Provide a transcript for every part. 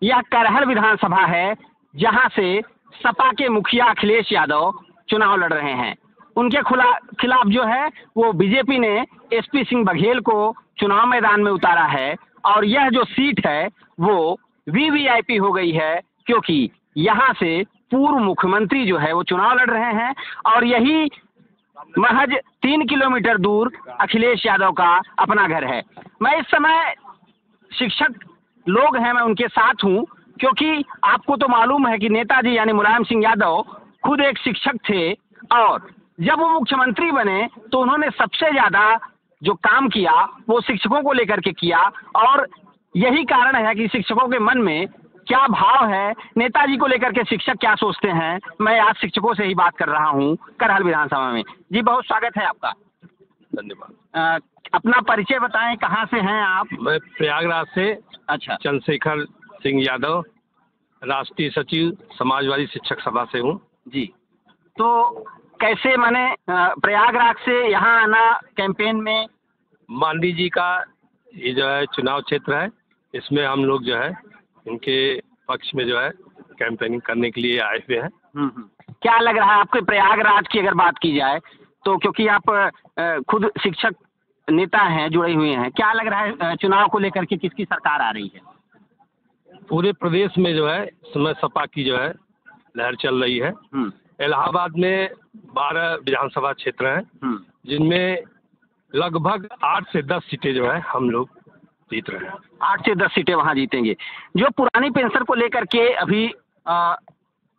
यह करहल विधानसभा है, जहां से सपा के मुखिया अखिलेश यादव चुनाव लड़ रहे हैं। उनके खिलाफ जो है वो बीजेपी ने एसपी सिंह बघेल को चुनाव मैदान में उतारा है, और यह जो सीट है वो वीवीआईपी हो गई है, क्योंकि यहाँ से पूर्व मुख्यमंत्री जो है वो चुनाव लड़ रहे हैं, और यही महज 3 किलोमीटर दूर अखिलेश यादव का अपना घर है। मैं इस समय शिक्षक लोग हैं, मैं उनके साथ हूँ, क्योंकि आपको तो मालूम है कि नेताजी यानी मुलायम सिंह यादव खुद एक शिक्षक थे, और जब वो मुख्यमंत्री बने तो उन्होंने सबसे ज़्यादा जो काम किया वो शिक्षकों को लेकर के किया, और यही कारण है कि शिक्षकों के मन में क्या भाव है, नेताजी को लेकर के शिक्षक क्या सोचते हैं। मैं आज शिक्षकों से ही बात कर रहा हूँ करहल विधानसभा में। जी, बहुत स्वागत है आपका। धन्यवाद। अपना परिचय बताएं, कहाँ से हैं आप? मैं प्रयागराज से अच्छा। चंद्रशेखर सिंह यादव, राष्ट्रीय सचिव समाजवादी शिक्षक सभा से हूँ। जी, तो कैसे मैंने प्रयागराज से यहाँ आना कैंपेन में? मांडी जी का ये जो है चुनाव क्षेत्र है, इसमें हम लोग जो है इनके पक्ष में जो है कैंपेनिंग करने के लिए आए हुए हैं। क्या लग रहा है आपके प्रयागराज की अगर बात की जाए तो, क्योंकि आप खुद शिक्षक नेता हैं, जुड़े हुए हैं, क्या लग रहा है चुनाव को लेकर के किसकी सरकार आ रही है? पूरे प्रदेश में जो है इस समय सपा की जो है लहर चल रही है। इलाहाबाद में 12 विधानसभा क्षेत्र हैं, जिनमें लगभग 8 से 10 सीटें जो है हम लोग जीत रहे हैं। 8 से 10 सीटें वहाँ जीतेंगे। जो पुरानी पेंशन को लेकर के अभी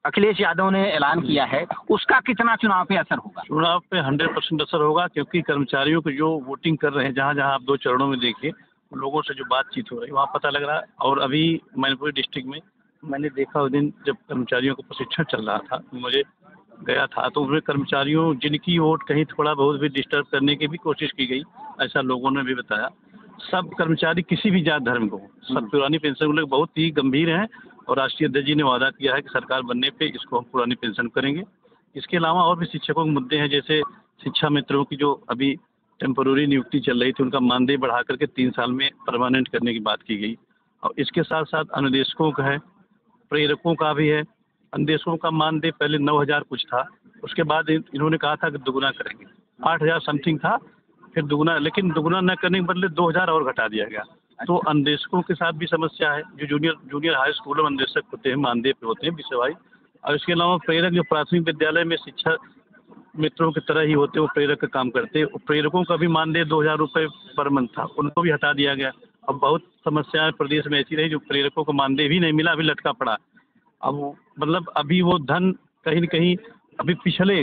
अखिलेश यादव ने ऐलान किया है, उसका कितना चुनाव पे असर होगा? चुनाव पे 100% असर होगा, क्योंकि कर्मचारियों को जो वोटिंग कर रहे हैं, जहाँ जहाँ आप 2 चरणों में देखिए, लोगों से जो बातचीत हो रही है वहाँ पता लग रहा है। और अभी मैनपुरी डिस्ट्रिक्ट में मैंने देखा उस दिन जब कर्मचारियों को प्रशिक्षण चल रहा था, मुझे गया था, तो उसमें कर्मचारियों जिनकी वोट कहीं थोड़ा बहुत भी डिस्टर्ब करने की भी कोशिश की गई, ऐसा लोगों ने भी बताया। सब कर्मचारी किसी भी जात धर्म को, सब पुरानी पेंशन को लेकर बहुत ही गंभीर हैं, और राष्ट्रीय अध्यक्ष जी ने वादा किया है कि सरकार बनने पे इसको हम पुरानी पेंशन करेंगे। इसके अलावा और भी शिक्षकों के मुद्दे हैं, जैसे शिक्षा मित्रों की जो अभी टेम्पोररी नियुक्ति चल रही थी, उनका मानदेय बढ़ा करके 3 साल में परमानेंट करने की बात की गई। और इसके साथ साथ अनुदेशकों का है, प्रेरकों का भी है। अनुदेशकों का मानदेय पहले 9,000 कुछ था, उसके बाद इन्होंने कहा था कि दुगुना करेंगे, 8,000 समथिंग था, फिर दुगुना, लेकिन दुगुना न करने के बदले 2,000 और घटा दिया गया। तो अनुदेशकों के साथ भी समस्या है, जो जूनियर हाई स्कूल में अनुदेशक होते हैं, मानदेय पे होते हैं विषयवाई। और इसके अलावा प्रेरक जो प्राथमिक विद्यालय में शिक्षा मित्रों की तरह ही होते हैं, वो प्रेरक का काम करते हैं। प्रेरकों का भी मानदेय 2,000 रुपये पर मंथ था, उनको भी हटा दिया गया। अब बहुत समस्याएं प्रदेश में ऐसी रही, जो प्रेरकों को मानदेय भी नहीं मिला, अभी लटका पड़ा। अब मतलब अभी वो धन कहीं न कहीं अभी पिछले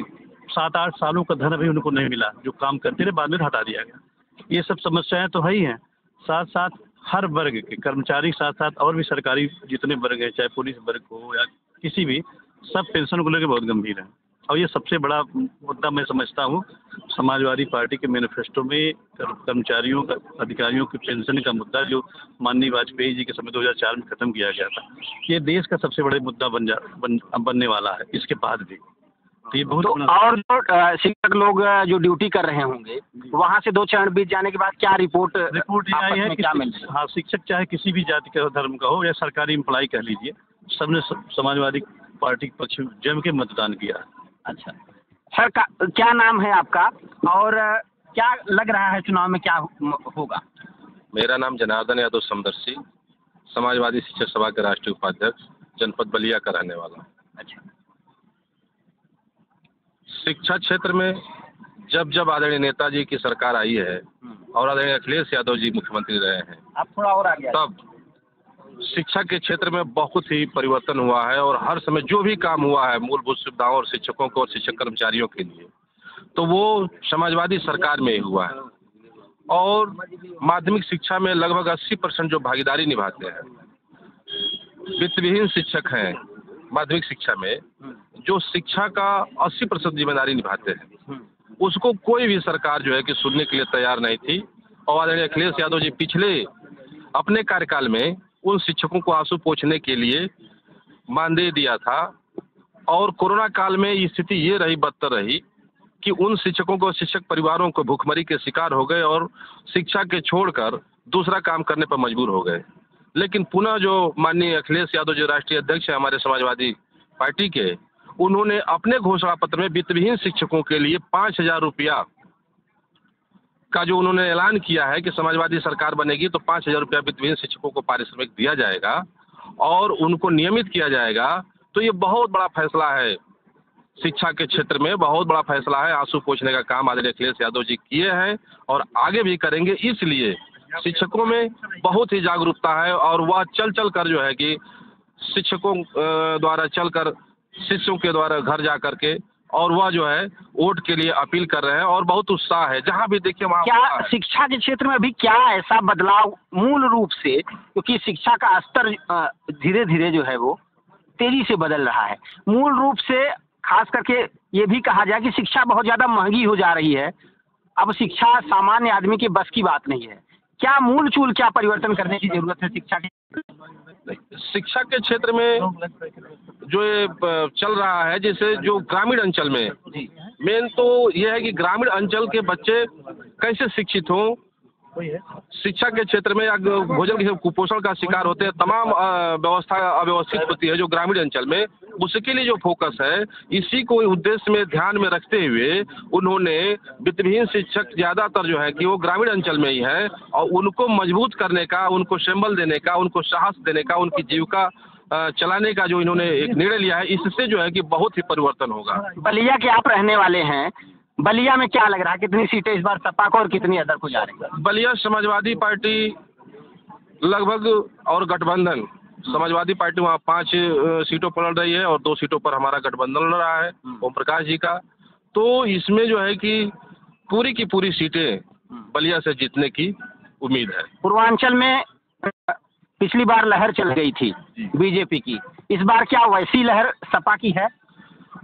7-8 सालों का धन अभी उनको नहीं मिला, जो काम करते रहे, बाद में हटा दिया गया। ये सब समस्याएं तो है ही हैं। साथ साथ हर वर्ग के कर्मचारी के साथ साथ और भी सरकारी जितने वर्ग हैं, चाहे पुलिस वर्ग हो या किसी भी, सब पेंशन को लेकर बहुत गंभीर है। और ये सबसे बड़ा मुद्दा मैं समझता हूँ समाजवादी पार्टी के मैनिफेस्टो में कर्मचारियों का, अधिकारियों की पेंशन का मुद्दा, जो माननीय वाजपेयी जी के समय 2004 में खत्म किया गया था, ये देश का सबसे बड़ा मुद्दा बनने वाला है इसके बाद भी। तो ये बहुत और जो शिक्षक लोग जो ड्यूटी कर रहे होंगे, वहाँ से 2 चरण बीत जाने के बाद क्या रिपोर्ट ये आई है कि हाँ, शिक्षक चाहे किसी भी जाति का धर्म का हो या सरकारी एम्प्लॉय कह लीजिए, सबने समाजवादी पार्टी के पक्ष में जम के मतदान किया। अच्छा सर, क्या नाम है आपका, और क्या लग रहा है चुनाव में क्या होगा? मेरा नाम जनार्दन यादव समदर्शी, समाजवादी शिक्षक सभा के राष्ट्रीय उपाध्यक्ष, जनपद बलिया का रहने वाला। अच्छा, शिक्षा क्षेत्र में जब आदरणीय नेताजी की सरकार आई है और आदरणीय अखिलेश यादव जी मुख्यमंत्री रहे हैं, आप थोड़ा और आगे, तब शिक्षा के क्षेत्र में बहुत ही परिवर्तन हुआ है। और हर समय जो भी काम हुआ है मूलभूत सुविधाओं और शिक्षकों को और शिक्षक कर्मचारियों के लिए, तो वो समाजवादी सरकार में ही हुआ है। और माध्यमिक शिक्षा में लगभग 80% जो भागीदारी निभाते हैं, वित्तविहीन शिक्षक हैं माध्यमिक शिक्षा में, जो शिक्षा का 80% जिम्मेदारी निभाते हैं, उसको कोई भी सरकार जो है कि सुनने के लिए तैयार नहीं थी। और आदरणीय अखिलेश यादव जी पिछले अपने कार्यकाल में उन शिक्षकों को आंसू पोंछने के लिए मानदेय दिया था। और कोरोना काल में स्थिति ये रही, बदतर रही, कि उन शिक्षकों को, शिक्षक परिवारों को भूखमरी के शिकार हो गए और शिक्षा के छोड़कर दूसरा काम करने पर मजबूर हो गए। लेकिन पुनः जो माननीय अखिलेश यादव जो राष्ट्रीय अध्यक्ष है हमारे समाजवादी पार्टी के, उन्होंने अपने घोषणा पत्र में वित्तविहीन शिक्षकों के लिए 5,000 रुपया का जो उन्होंने ऐलान किया है कि समाजवादी सरकार बनेगी तो 5,000 रुपया वित्तविहीन शिक्षकों को पारिश्रमिक दिया जाएगा और उनको नियमित किया जाएगा। तो ये बहुत बड़ा फैसला है, शिक्षा के क्षेत्र में बहुत बड़ा फैसला है। आंसू पोंछने का काम आदरणीय अखिलेश यादव जी किए हैं और आगे भी करेंगे। इसलिए शिक्षकों में बहुत ही जागरूकता है और वह चल चल कर जो है कि शिक्षकों द्वारा चलकर शिष्यों के द्वारा घर जा करके और वह जो है वोट के लिए अपील कर रहे हैं और बहुत उत्साह है। जहां भी देखिए वहां क्या शिक्षा के क्षेत्र में अभी क्या ऐसा बदलाव मूल रूप से, क्योंकि शिक्षा का स्तर धीरे धीरे जो है वो तेजी से बदल रहा है, मूल रूप से खास करके ये भी कहा जाए कि शिक्षा बहुत ज़्यादा महंगी हो जा रही है, अब शिक्षा सामान्य आदमी के बस की बात नहीं है। क्या मूल चूल क्या परिवर्तन करने की जरूरत है शिक्षा के क्षेत्र में जो ये चल रहा है, जैसे जो ग्रामीण अंचल में मेन तो ये है कि ग्रामीण अंचल के बच्चे कैसे शिक्षित हों। शिक्षा के क्षेत्र में भोजन के कुपोषण का शिकार होते हैं, तमाम व्यवस्था अव्यवस्थित होती है जो ग्रामीण अंचल में, उसके लिए जो फोकस है इसी को उद्देश्य में ध्यान में रखते हुए उन्होंने वित्तविहीन शिक्षक ज़्यादातर जो है कि वो ग्रामीण अंचल में ही है और उनको मजबूत करने का, उनको संबल देने का, उनको साहस देने का, उनकी जीविका चलाने का जो इन्होंने एक निर्णय लिया है, इससे जो है कि बहुत ही परिवर्तन होगा। बलिया के आप रहने वाले हैं, बलिया में क्या लग रहा है, कितनी सीटें इस बार सपा को और कितनी अदर को जा रही है? बलिया समाजवादी पार्टी लगभग और गठबंधन समाजवादी पार्टी वहाँ 5 सीटों पर लड़ रही है और 2 सीटों पर हमारा गठबंधन लड़ रहा है ओम प्रकाश जी का। तो इसमें जो है कि पूरी की पूरी सीटें बलिया से जीतने की उम्मीद है। पूर्वांचल में पिछली बार लहर चल गई थी बीजेपी की, इस बार क्या वैसी लहर सपा की है?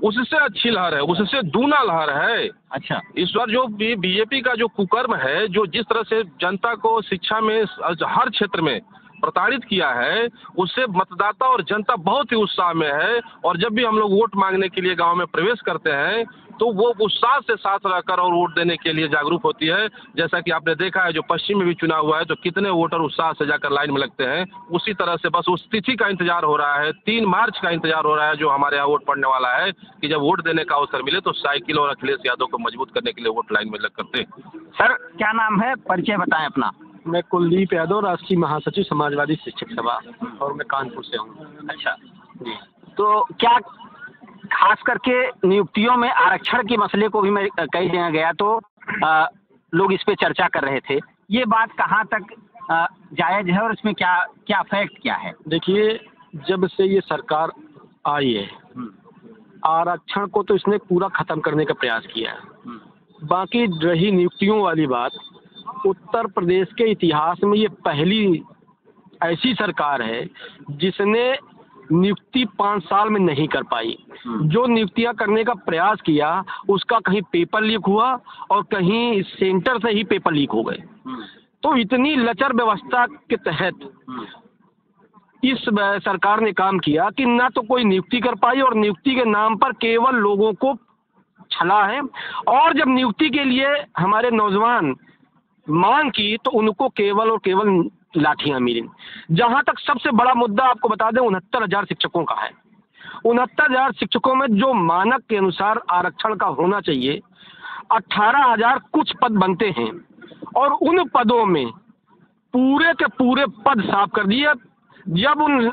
उससे अच्छी लहर है, उससे दूना लहर है। अच्छा, इस बार जो बीजेपी का जो कुकर्म है, जो जिस तरह से जनता को शिक्षा में हर क्षेत्र में प्रताड़ित किया है, उससे मतदाता और जनता बहुत ही उत्साह में है। और जब भी हम लोग वोट मांगने के लिए गांव में प्रवेश करते हैं तो वो उत्साह से साथ रहकर और वोट देने के लिए जागरूक होती है। जैसा कि आपने देखा है जो पश्चिम में भी चुनाव हुआ है तो कितने वोटर उत्साह से जाकर लाइन में लगते हैं। उसी तरह से बस उस तिथि का इंतजार हो रहा है, 3 मार्च का इंतजार हो रहा है जो हमारे यहाँ वोट पड़ने वाला है कि जब वोट देने का अवसर मिले तो साइकिल और अखिलेश यादव को मजबूत करने के लिए वोट लाइन में लग करते। सर क्या नाम है, परिचय बताएं अपना। मैं कुलदीप यादव, राष्ट्रीय महासचिव समाजवादी शिक्षक सभा, और मैं कानपुर से हूँ। अच्छा जी, तो क्या खास करके नियुक्तियों में आरक्षण के मसले को भी मैं कई जगह गया तो लोग इस पे चर्चा कर रहे थे, ये बात कहाँ तक जायज़ है और इसमें क्या क्या फैक्ट क्या है? देखिए, जब से ये सरकार आई है आरक्षण को तो इसने पूरा ख़त्म करने का प्रयास किया है। बाकी रही नियुक्तियों वाली बात, उत्तर प्रदेश के इतिहास में ये पहली ऐसी सरकार है जिसने नियुक्ति 5 साल में नहीं कर पाई। जो नियुक्तियां करने का प्रयास किया उसका कहीं पेपर लीक हुआ और कहीं सेंटर से ही पेपर लीक हो गए। तो इतनी लचर व्यवस्था के तहत इस सरकार ने काम किया कि ना तो कोई नियुक्ति कर पाई और नियुक्ति के नाम पर केवल लोगों को छला है। और जब नियुक्ति के लिए हमारे नौजवान मांग की तो उनको केवल और केवल लाठियां मिली। जहां तक सबसे बड़ा मुद्दा आपको बता दें 69,000 शिक्षकों का है। 69,000 शिक्षकों में जो मानक के अनुसार आरक्षण का होना चाहिए 18,000 कुछ पद बनते हैं और उन पदों में पूरे के पूरे पद साफ कर दिए। जब उन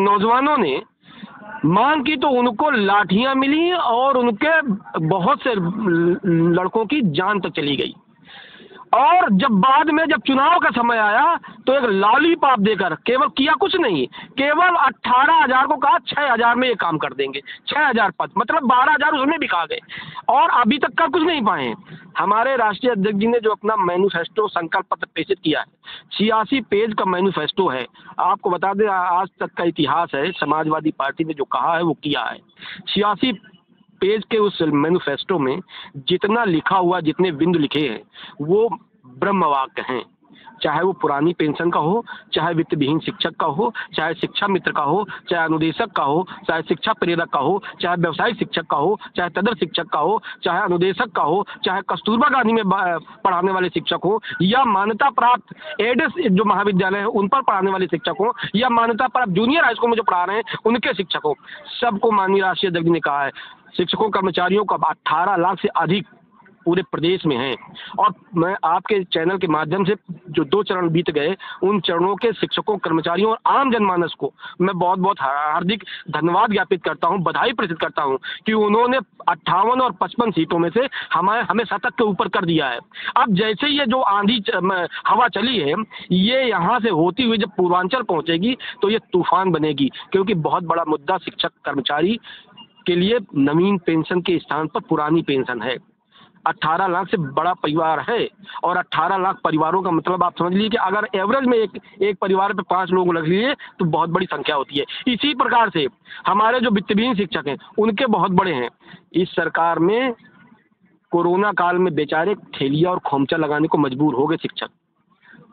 नौजवानों ने मांग की तो उनको लाठियां मिली और उनके बहुत से लड़कों की जान तक चली गई। और जब बाद में जब चुनाव का समय आया तो एक लॉलीपॉप देकर केवल किया कुछ नहीं, केवल 18,000 को कहा 6,000 में ये काम कर देंगे। 6,000 पद मतलब 12,000 उसमें बिका गए और अभी तक कर कुछ नहीं पाए। हमारे राष्ट्रीय अध्यक्ष जी ने जो अपना मैनिफेस्टो संकल्प पत्र प्रेषित किया है 86 पेज का मैनिफेस्टो है। आपको बता दें आज तक का इतिहास है, समाजवादी पार्टी ने जो कहा है वो किया है। 86 पेज के उस मैनिफेस्टो में जितना लिखा हुआ, जितने बिंदु लिखे हैं वो ब्रह्म वाक्य हैं। चाहे वो पुरानी पेंशन का हो, चाहे वित्त विहीन शिक्षक का हो, चाहे शिक्षा मित्र का हो, चाहे अनुदेशक का हो, चाहे शिक्षा प्रेरक का हो, चाहे व्यवसायिक शिक्षक का हो, चाहे तदर्थ शिक्षक का हो, चाहे अनुदेशक का हो, चाहे कस्तूरबा गांधी में पढ़ाने वाले शिक्षक हो, या मान्यता प्राप्त एडेस जो महाविद्यालय है उन पर पढ़ाने वाले शिक्षक हो, या मान्यता प्राप्त जूनियर हाई स्कूल में जो पढ़ा रहे हैं उनके शिक्षक हो, सबको माननीय राष्ट्रीय अध्यक्ष ने कहा है शिक्षकों कर्मचारियों का 18 लाख से अधिक पूरे प्रदेश में हैं। और मैं आपके चैनल के माध्यम से जो 2 चरण बीत गए उन चरणों के शिक्षकों कर्मचारियों और आम जनमानस को मैं बहुत बहुत हार्दिक धन्यवाद ज्ञापित करता हूं, बधाई प्रेषित करता हूं कि उन्होंने 58 और 55 सीटों में से हमें 7 के ऊपर कर दिया है। अब जैसे ये जो आंधी हवा चली है ये यहाँ से होती हुई जब पूर्वांचल पहुँचेगी तो ये तूफान बनेगी, क्योंकि बहुत बड़ा मुद्दा शिक्षक कर्मचारी के लिए नवीन पेंशन के स्थान पर पुरानी पेंशन है। 18 लाख से बड़ा परिवार है और 18 लाख परिवारों का मतलब आप समझ लीजिए कि अगर एवरेज में एक परिवार पे 5 लोग लग लिए तो बहुत बड़ी संख्या होती है। इसी प्रकार से हमारे जो वित्तविहीन शिक्षक हैं उनके बहुत बड़े हैं। इस सरकार में कोरोना काल में बेचारे ठेलिया और खोमचा लगाने को मजबूर हो गए शिक्षक,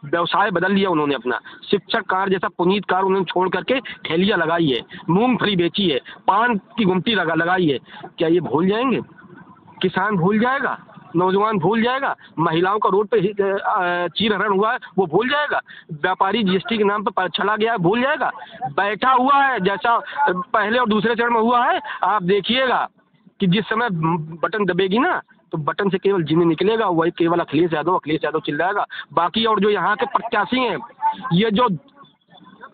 व्यवसाय बदल लिया उन्होंने अपना। शिक्षक कार जैसा पुनीत कार उन्होंने छोड़ करके ठेलिया लगाई है, मूंगफली बेची है, पान की गुमटी लगाई है। क्या ये भूल जाएंगे? किसान भूल जाएगा, नौजवान भूल जाएगा, महिलाओं का रोड पे चीरहरण हुआ है वो भूल जाएगा, व्यापारी जीएसटी के नाम पर चला गया है भूल जाएगा, बैठा हुआ है जैसा पहले और दूसरे चरण में हुआ है। आप देखिएगा कि जिस समय बटन दबेगी ना तो बटन से केवल जिन्हें निकलेगा वही केवल अखिलेश यादव चिल्लाएगा। बाकी और जो यहाँ के प्रत्याशी हैं ये जो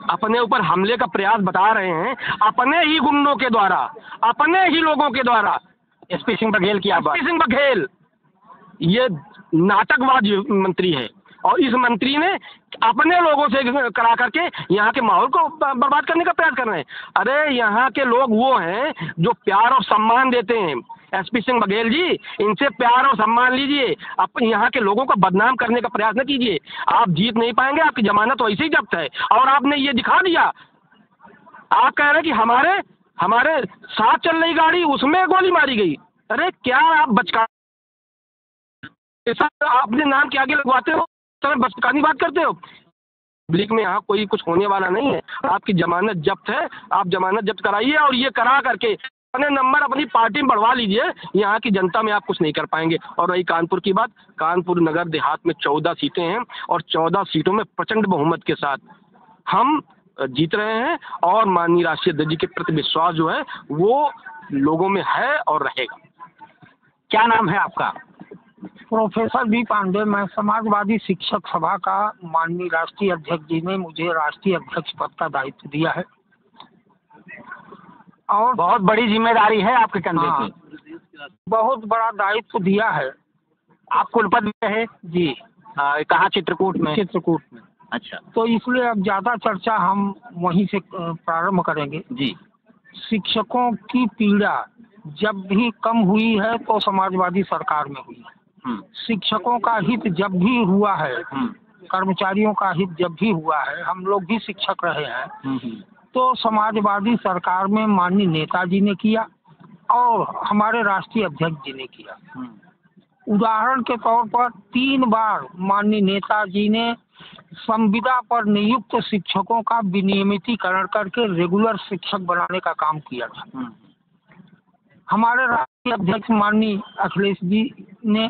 अपने ऊपर हमले का प्रयास बता रहे हैं अपने ही गुंडों के द्वारा, अपने ही लोगों के द्वारा, एसपी सिंह बघेल की एसपी सिंह बघेल ये नाटकबाज मंत्री है और इस मंत्री ने अपने लोगों से करा करके यहाँ के माहौल को बर्बाद करने का प्रयास कर रहे हैं। अरे यहाँ के लोग वो हैं जो प्यार और सम्मान देते हैं। एसपी सिंह बघेल जी इनसे प्यार और सम्मान लीजिए, आप यहाँ के लोगों को बदनाम करने का प्रयास न कीजिए। आप जीत नहीं पाएंगे, आपकी जमानत वैसे ही जब्त है। और आपने ये दिखा दिया, आप कह रहे हैं कि हमारे साथ चल रही गाड़ी उसमें गोली मारी गई। अरे क्या आप बचका अपने नाम के आगे लगवाते हो, तो बचकानी बात करते हो। पब्लिक में यहाँ कोई कुछ होने वाला नहीं है। आपकी जमानत जब्त है, आप जमानत जब्त कराइए और ये करा करके अपने नंबर अपनी पार्टी में बढ़वा लीजिए। यहाँ की जनता में आप कुछ नहीं कर पाएंगे। और रही कानपुर की बात, कानपुर नगर देहात में 14 सीटें हैं और 14 सीटों में प्रचंड बहुमत के साथ हम जीत रहे हैं और माननीय राष्ट्रीय अध्यक्ष जी के प्रति विश्वास जो है वो लोगों में है और रहेगा। क्या नाम है आपका? Professor B Pandey. मैं समाजवादी शिक्षक सभा का माननीय राष्ट्रीय अध्यक्ष जी ने मुझे राष्ट्रीय अध्यक्ष पद का दायित्व दिया है और बहुत बड़ी जिम्मेदारी है आपके कंधे पे। बहुत बड़ा दायित्व दिया है। आप कुलपति में है जी? कहाँ? चित्रकूट में। चित्रकूट में। अच्छा, तो इसलिए अब ज़्यादा चर्चा हम वहीं से प्रारंभ करेंगे। जी। शिक्षकों की पीड़ा जब भी कम हुई है तो समाजवादी सरकार में हुई है। शिक्षकों का हित जब भी हुआ है, कर्मचारियों का हित जब भी हुआ है, हम लोग भी शिक्षक रहे हैं, तो समाजवादी सरकार में माननीय नेताजी ने किया और हमारे राष्ट्रीय अध्यक्ष जी ने किया। उदाहरण के तौर पर 3 बार माननीय नेताजी ने संविदा पर नियुक्त शिक्षकों का विनियमितीकरण करके रेगुलर शिक्षक बनाने का काम किया था। हमारे राष्ट्रीय अध्यक्ष माननीय अखिलेश जी ने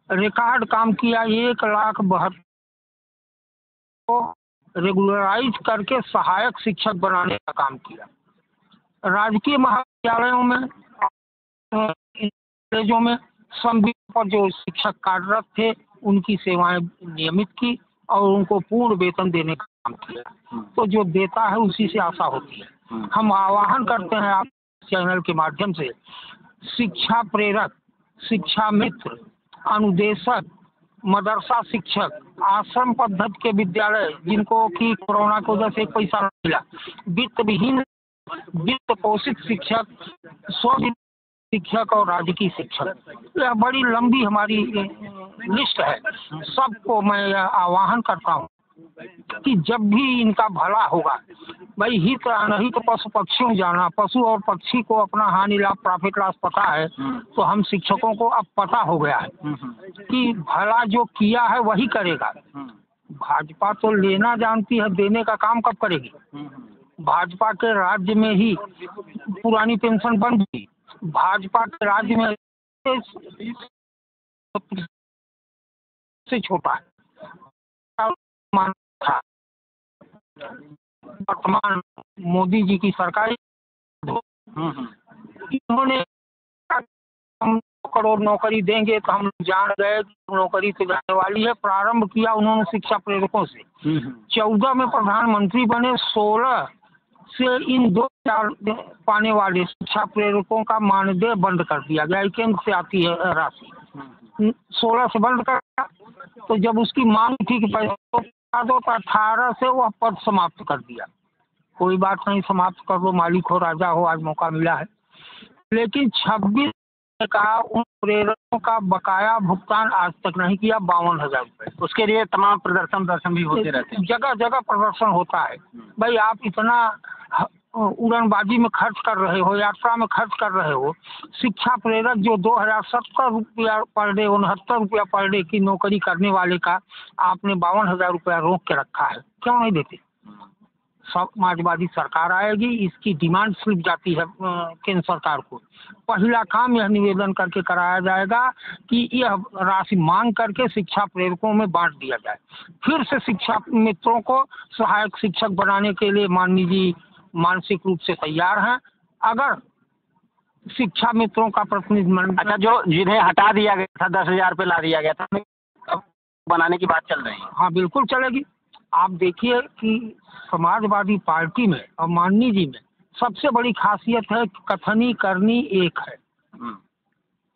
रिकॉर्ड काम किया। 1,72,000 को रेगुलराइज करके सहायक शिक्षक बनाने का काम किया। राजकीय महाविद्यालयों में, कॉलेजों में संविदा पर जो शिक्षक कार्यरत थे उनकी सेवाएं नियमित की और उनको पूर्ण वेतन देने का काम किया। तो जो देता है उसी से आशा होती है। हम आह्वान करते हैं आप चैनल के माध्यम से, शिक्षा प्रेरक, शिक्षा मित्र, अनुदेशक, मदरसा शिक्षक, आश्रम पद्धति के विद्यालय जिनको कि कोरोना की वजह से पैसा नहीं मिला, वित्त विहीन, वित्त पोषित शिक्षक, स्व शिक्षक और राजकीय शिक्षक, यह बड़ी लंबी हमारी लिस्ट है। सबको मैं आह्वान करता हूँ कि जब भी इनका भला होगा, भाई हित नहीं तो पशु पक्षियों जाना, पशु और पक्षी को अपना हानि लाभ प्रॉफिट लॉस पता है, तो हम शिक्षकों को अब पता हो गया है कि भला जो किया है वही करेगा। भाजपा तो लेना जानती है, देने का काम कब करेगी? भाजपा के राज्य में ही पुरानी पेंशन बंद हुई, भाजपा के राज्य में से छोटा है था। वर्तमान मोदी जी की सरकार इन्होंने हम करोड़ नौकरी देंगे तो हम जान गए नौकरी तो जाने वाली है। प्रारंभ किया उन्होंने शिक्षा प्रेरकों से, 14 में प्रधानमंत्री बने, 16 से इन 2 पाने वाले शिक्षा प्रेरकों का मानदेय बंद कर दिया गया। केंद्र से आती है राशि, 16 से बंद कर, तो जब उसकी मांग थी कि पैसा दो तो 18 से वह पद समाप्त कर दिया। कोई बात नहीं, समाप्त कर दो, मालिक हो राजा हो, आज मौका मिला है। लेकिन 26 का उन प्रेरकों का बकाया भुगतान आज तक नहीं किया, 52,000 रुपये। उसके लिए तमाम प्रदर्शन भी होते रहते हैं, जगह जगह प्रदर्शन होता है। भाई आप इतना उड़नबाजी में खर्च कर रहे हो, यात्रा में खर्च कर रहे हो, शिक्षा प्रेरक जो 2070 रुपया पर डे, 69 रुपया पर डे की नौकरी करने वाले का आपने 52,000 रुपया रोक के रखा है, क्यों नहीं देते? समाजवादी सरकार आएगी, इसकी डिमांड स्लिप जाती है केंद्र सरकार को। पहला काम यह निवेदन करके कराया जाएगा कि यह राशि मांग करके शिक्षा प्रेरकों में बांट दिया जाए। फिर से शिक्षा मित्रों को सहायक शिक्षक बनाने के लिए माननीय जी मानसिक रूप से तैयार हैं। अगर शिक्षा मित्रों का प्रतिनिधिमंडल, अच्छा, जो जिन्हें हटा दिया गया था, 10,000 पे ला दिया गया था, बनाने की बात चल रही है। हाँ बिल्कुल चलेगी। आप देखिए कि समाजवादी पार्टी में और माननीय जी में सबसे बड़ी खासियत है कथनी करनी एक है।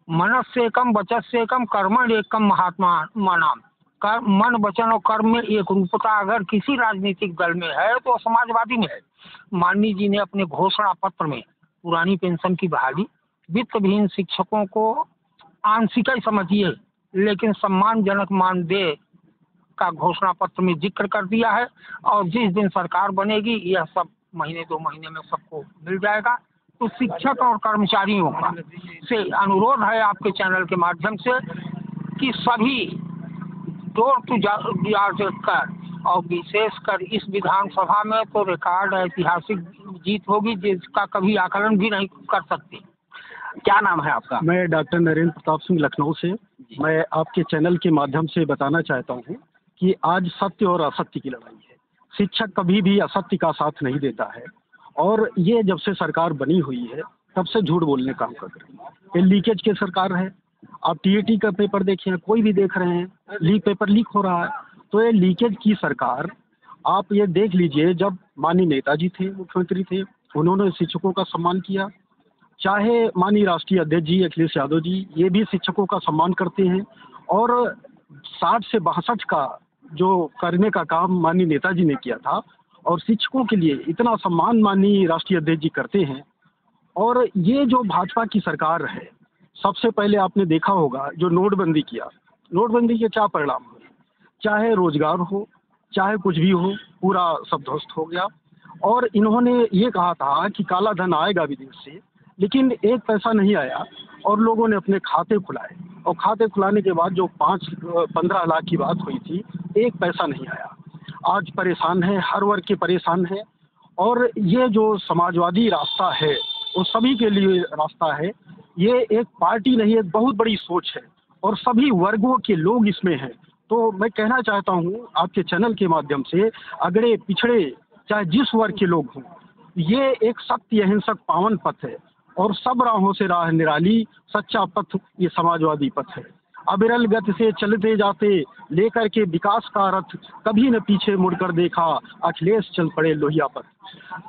मनस से कम वचन से कम कर्मण एक कम महात्मा नाम। मन वचन और कर्म में एक रूपता अगर किसी राजनीतिक दल में है तो समाजवादी में है। माननीय जी ने अपने घोषणा पत्र में पुरानी पेंशन की बहाली, वित्त विहीन शिक्षकों को आंशिक ही समझिए लेकिन सम्मानजनक मानदेय का घोषणा पत्र में जिक्र कर दिया है। और जिस दिन सरकार बनेगी यह सब महीने 2 महीने में सबको मिल जाएगा। तो शिक्षक और कर्मचारियों का से अनुरोध है आपके चैनल के माध्यम से कि सभी डोर टू डोर कर, और विशेषकर इस विधानसभा में तो रिकॉर्ड ऐतिहासिक जीत होगी जिसका कभी आकलन भी नहीं कर सकते। क्या नाम है आपका? मैं डॉक्टर नरेंद्र प्रताप सिंह लखनऊ से। मैं आपके चैनल के माध्यम से बताना चाहता हूँ कि आज सत्य और असत्य की लड़ाई है। शिक्षक कभी भी असत्य का साथ नहीं देता है, और ये जब से सरकार बनी हुई है तब से झूठ बोलने काम कर रही है। ये लीकेज की सरकार है। आप टीएटी का पेपर देखिए, कोई भी देख रहे हैं, पेपर लीक हो रहा है। तो ये लीकेज की सरकार, आप ये देख लीजिए, जब माननीय नेताजी थे, मुख्यमंत्री थे, उन्होंने शिक्षकों का सम्मान किया। चाहे माननीय राष्ट्रीय अध्यक्ष जी अखिलेश यादव जी, ये भी शिक्षकों का सम्मान करते हैं। और 60 से 62 का जो करने का काम माननीय नेताजी ने किया था, और शिक्षकों के लिए इतना सम्मान माननीय राष्ट्रीय अध्यक्ष जी करते हैं। और ये जो भाजपा की सरकार है, सबसे पहले आपने देखा होगा जो नोटबंदी किया, नोटबंदी के क्या परिणाम हुए? चाहे रोजगार हो, चाहे कुछ भी हो, पूरा सब ध्वस्त हो गया। और इन्होंने ये कहा था कि काला धन आएगा विदेश से, लेकिन 1 पैसा नहीं आया, और लोगों ने अपने खाते खुलाए, और खाते खुलाने के बाद जो 15 लाख की बात हुई थी, 1 पैसा नहीं आया। आज परेशान है, हर वर्ग के परेशान है। और ये जो समाजवादी रास्ता है वो सभी के लिए रास्ता है। ये एक पार्टी नहीं, एक बहुत बड़ी सोच है, और सभी वर्गों के लोग इसमें हैं। तो मैं कहना चाहता हूँ आपके चैनल के माध्यम से, अगड़े पिछड़े चाहे जिस वर्ग के लोग हों, ये एक सत्य अहिंसक पावन पथ है, और सब राहों से राह निराली, सच्चा पथ ये समाजवादी पथ है। अविरल गति से चलते जाते लेकर के विकास का रथ, कभी न पीछे मुड़कर देखा, अखिलेश चल पड़े लोहिया पर।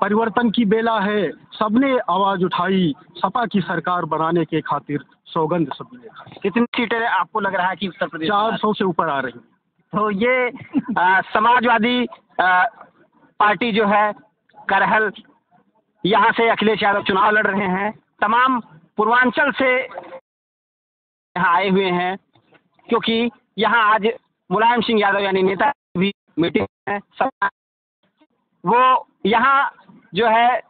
परिवर्तन की बेला है, सबने आवाज उठाई, सपा की सरकार बनाने के खातिर सौगंध सबने खाई। कितनी सीटें आपको लग रहा है कि उत्तर प्रदेश 400 से ऊपर आ रही? तो ये समाजवादी पार्टी जो है करहल, यहाँ से अखिलेश यादव चुनाव लड़ रहे हैं। तमाम पूर्वांचल से यहाँ आए हुए हैं, क्योंकि यहाँ आज मुलायम सिंह यादव यानी नेता भी मीटिंग है सब। वो यहाँ जो है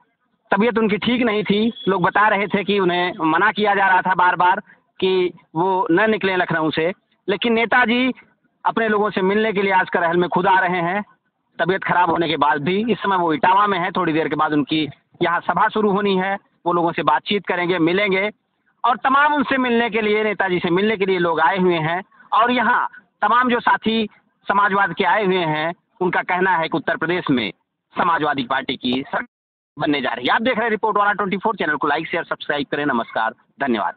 तबीयत उनकी ठीक नहीं थी, लोग बता रहे थे कि उन्हें मना किया जा रहा था बार बार कि वो न निकलें लखनऊ से, लेकिन नेताजी अपने लोगों से मिलने के लिए आज करहल में खुद आ रहे हैं तबीयत खराब होने के बाद भी। इस समय वो इटावा में है, थोड़ी देर के बाद उनकी यहाँ सभा शुरू होनी है, वो लोगों से बातचीत करेंगे, मिलेंगे और तमाम उनसे मिलने के लिए, नेताजी से मिलने के लिए लोग आए हुए हैं। और यहाँ तमाम जो साथी समाजवाद के आए हुए हैं उनका कहना है कि उत्तर प्रदेश में समाजवादी पार्टी की सरकार बनने जा रही है। आप देख रहे हैं रिपोर्ट वाला 24 चैनल को लाइक शेयर सब्सक्राइब करें। नमस्कार, धन्यवाद।